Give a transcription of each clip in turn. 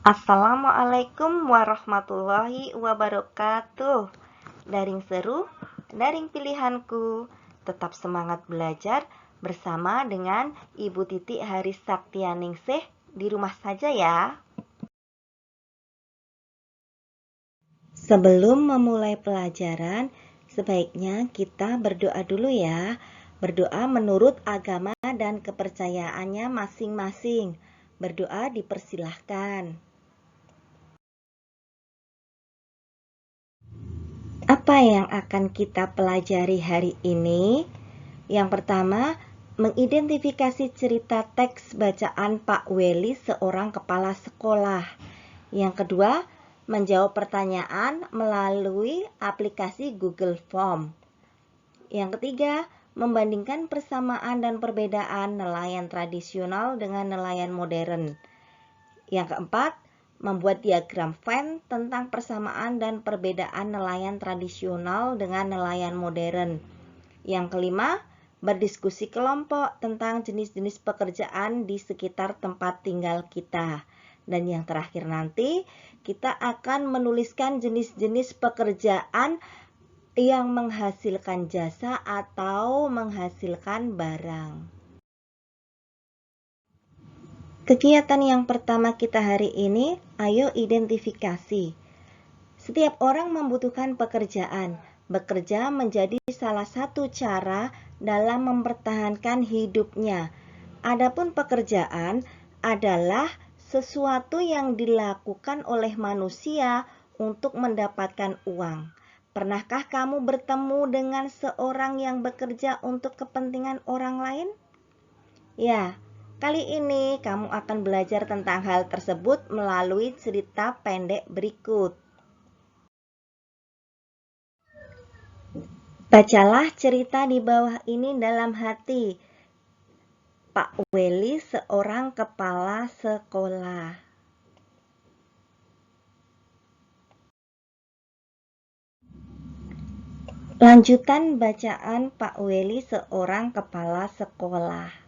Assalamualaikum warahmatullahi wabarakatuh. Daring seru, daring pilihanku. Tetap semangat belajar bersama dengan Ibu Titi Haris Saktianingsih di rumah saja ya. Sebelum memulai pelajaran, sebaiknya kita berdoa dulu ya. Berdoa menurut agama dan kepercayaannya masing-masing. Berdoa dipersilahkan. Apa yang akan kita pelajari hari ini? Yang pertama, mengidentifikasi cerita teks bacaan Pak Weli seorang kepala sekolah. Yang kedua, menjawab pertanyaan melalui aplikasi Google Form. Yang ketiga, membandingkan persamaan dan perbedaan nelayan tradisional dengan nelayan modern. Yang keempat, membuat diagram Venn tentang persamaan dan perbedaan nelayan tradisional dengan nelayan modern. Yang kelima, berdiskusi kelompok tentang jenis-jenis pekerjaan di sekitar tempat tinggal kita. Dan yang terakhir nanti, kita akan menuliskan jenis-jenis pekerjaan yang menghasilkan jasa atau menghasilkan barang. Kegiatan yang pertama kita hari ini, ayo identifikasi. Setiap orang membutuhkan pekerjaan. Bekerja menjadi salah satu cara dalam mempertahankan hidupnya. Adapun pekerjaan adalah sesuatu yang dilakukan oleh manusia untuk mendapatkan uang. Pernahkah kamu bertemu dengan seorang yang bekerja untuk kepentingan orang lain? Ya, kali ini kamu akan belajar tentang hal tersebut melalui cerita pendek berikut. Bacalah cerita di bawah ini dalam hati. Pak Weli seorang kepala sekolah. Lanjutan bacaan Pak Weli seorang kepala sekolah.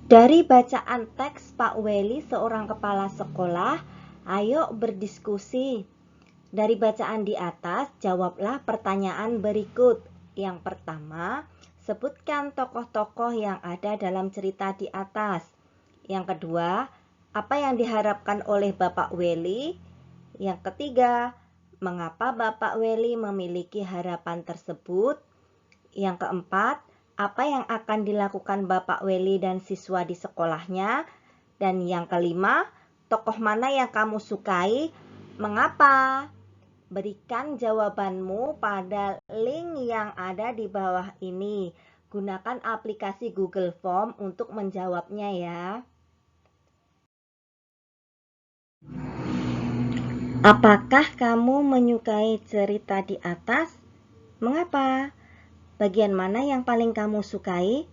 Dari bacaan teks Pak Weli seorang kepala sekolah, ayo berdiskusi. Dari bacaan di atas, jawablah pertanyaan berikut. Yang pertama, sebutkan tokoh-tokoh yang ada dalam cerita di atas. Yang kedua, apa yang diharapkan oleh Bapak Weli? Yang ketiga, mengapa Bapak Weli memiliki harapan tersebut? Yang keempat, apa yang akan dilakukan Bapak Weli dan siswa di sekolahnya? Dan yang kelima, tokoh mana yang kamu sukai? Mengapa? Berikan jawabanmu pada link yang ada di bawah ini. Gunakan aplikasi Google Form untuk menjawabnya ya. Apakah kamu menyukai cerita di atas? Mengapa? Bagian mana yang paling kamu sukai?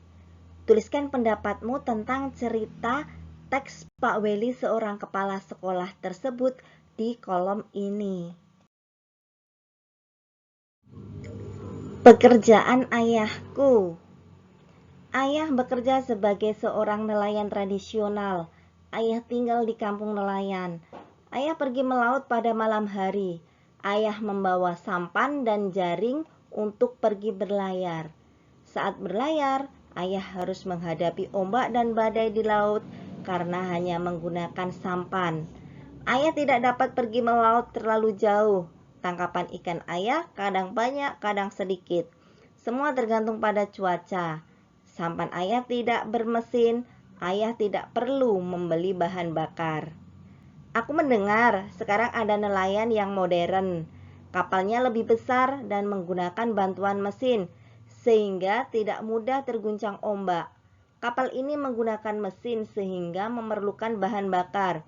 Tuliskan pendapatmu tentang cerita teks Pak Weli seorang kepala sekolah tersebut di kolom ini. Pekerjaan ayahku. Ayah bekerja sebagai seorang nelayan tradisional. Ayah tinggal di kampung nelayan. Ayah pergi melaut pada malam hari. Ayah membawa sampan dan jaring untuk pergi berlayar. Saat berlayar, ayah harus menghadapi ombak dan badai di laut karena hanya menggunakan sampan. Ayah tidak dapat pergi melaut terlalu jauh. Tangkapan ikan ayah kadang banyak, kadang sedikit. Semua tergantung pada cuaca. Sampan ayah tidak bermesin, ayah tidak perlu membeli bahan bakar. Aku mendengar sekarang ada nelayan yang modern. Kapalnya lebih besar dan menggunakan bantuan mesin, sehingga tidak mudah terguncang ombak. Kapal ini menggunakan mesin sehingga memerlukan bahan bakar.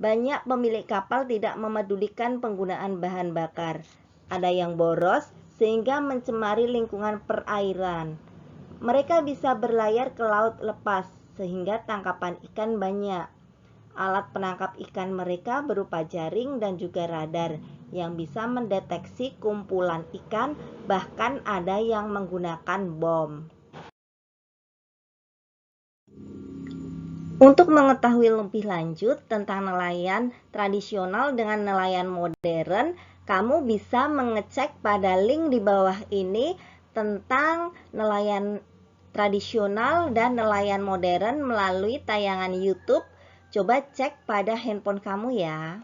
Banyak pemilik kapal tidak memedulikan penggunaan bahan bakar. Ada yang boros sehingga mencemari lingkungan perairan. Mereka bisa berlayar ke laut lepas sehingga tangkapan ikan banyak. Alat penangkap ikan mereka berupa jaring dan juga radar yang bisa mendeteksi kumpulan ikan, bahkan ada yang menggunakan bom. Untuk mengetahui lebih lanjut tentang nelayan tradisional dengan nelayan modern, kamu bisa mengecek pada link di bawah ini tentang nelayan tradisional dan nelayan modern melalui tayangan YouTube. Coba cek pada handphone kamu ya.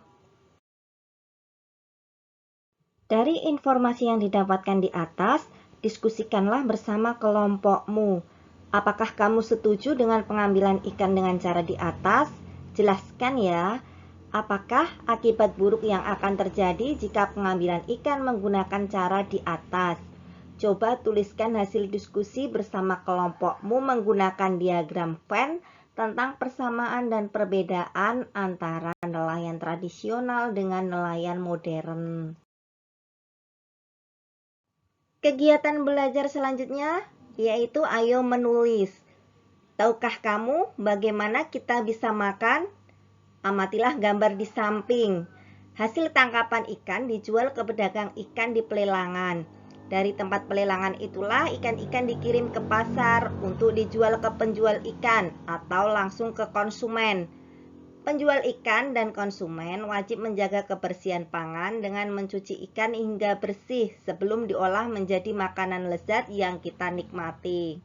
Dari informasi yang didapatkan di atas, diskusikanlah bersama kelompokmu. Apakah kamu setuju dengan pengambilan ikan dengan cara di atas? Jelaskan ya. Apakah akibat buruk yang akan terjadi jika pengambilan ikan menggunakan cara di atas? Coba tuliskan hasil diskusi bersama kelompokmu menggunakan diagram Venn tentang persamaan dan perbedaan antara nelayan tradisional dengan nelayan modern. Kegiatan belajar selanjutnya yaitu ayo menulis. Tahukah kamu bagaimana kita bisa makan? Amatilah gambar di samping. Hasil tangkapan ikan dijual ke pedagang ikan di pelelangan. Dari tempat pelelangan itulah ikan-ikan dikirim ke pasar untuk dijual ke penjual ikan atau langsung ke konsumen. Penjual ikan dan konsumen wajib menjaga kebersihan pangan dengan mencuci ikan hingga bersih sebelum diolah menjadi makanan lezat yang kita nikmati.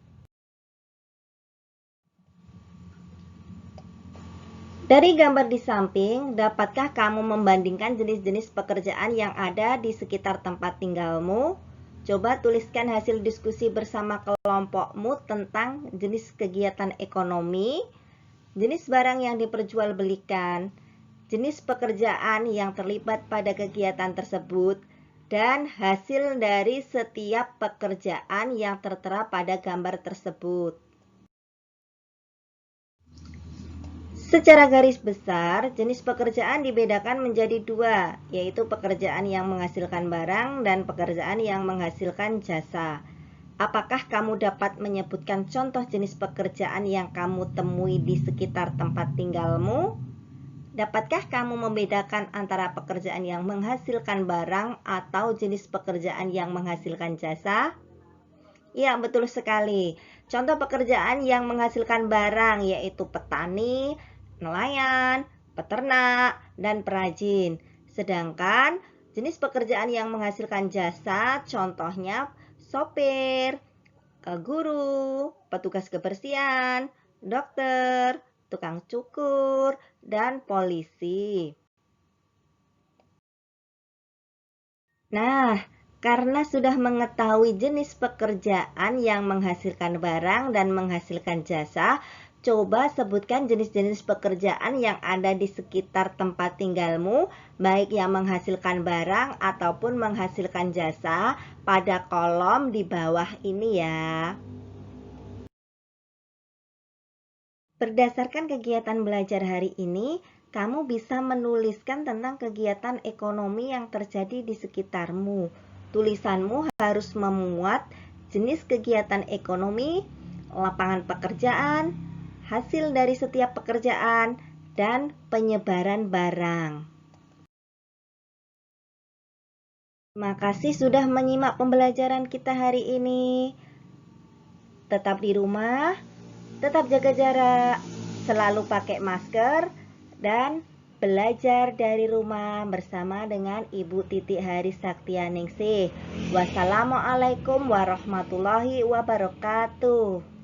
Dari gambar di samping, dapatkah kamu membandingkan jenis-jenis pekerjaan yang ada di sekitar tempat tinggalmu? Coba tuliskan hasil diskusi bersama kelompokmu tentang jenis kegiatan ekonomi, jenis barang yang diperjualbelikan, jenis pekerjaan yang terlibat pada kegiatan tersebut, dan hasil dari setiap pekerjaan yang tertera pada gambar tersebut. Secara garis besar, jenis pekerjaan dibedakan menjadi dua, yaitu pekerjaan yang menghasilkan barang dan pekerjaan yang menghasilkan jasa. Apakah kamu dapat menyebutkan contoh jenis pekerjaan yang kamu temui di sekitar tempat tinggalmu? Dapatkah kamu membedakan antara pekerjaan yang menghasilkan barang atau jenis pekerjaan yang menghasilkan jasa? Ya, betul sekali. Contoh pekerjaan yang menghasilkan barang yaitu petani, nelayan, peternak, dan perajin. Sedangkan jenis pekerjaan yang menghasilkan jasa contohnya sopir, guru, petugas kebersihan, dokter, tukang cukur, dan polisi. Nah, karena sudah mengetahui jenis pekerjaan yang menghasilkan barang dan menghasilkan jasa, coba sebutkan jenis-jenis pekerjaan yang ada di sekitar tempat tinggalmu, baik yang menghasilkan barang ataupun menghasilkan jasa, pada kolom di bawah ini ya. Berdasarkan kegiatan belajar hari ini, kamu bisa menuliskan tentang kegiatan ekonomi yang terjadi di sekitarmu. Tulisanmu harus memuat jenis kegiatan ekonomi, lapangan pekerjaan, hasil dari setiap pekerjaan, dan penyebaran barang. Terima kasih sudah menyimak pembelajaran kita hari ini. Tetap di rumah, tetap jaga jarak, selalu pakai masker, dan belajar dari rumah bersama dengan Ibu Titik Hari Saktianingsih. Wassalamualaikum warahmatullahi wabarakatuh.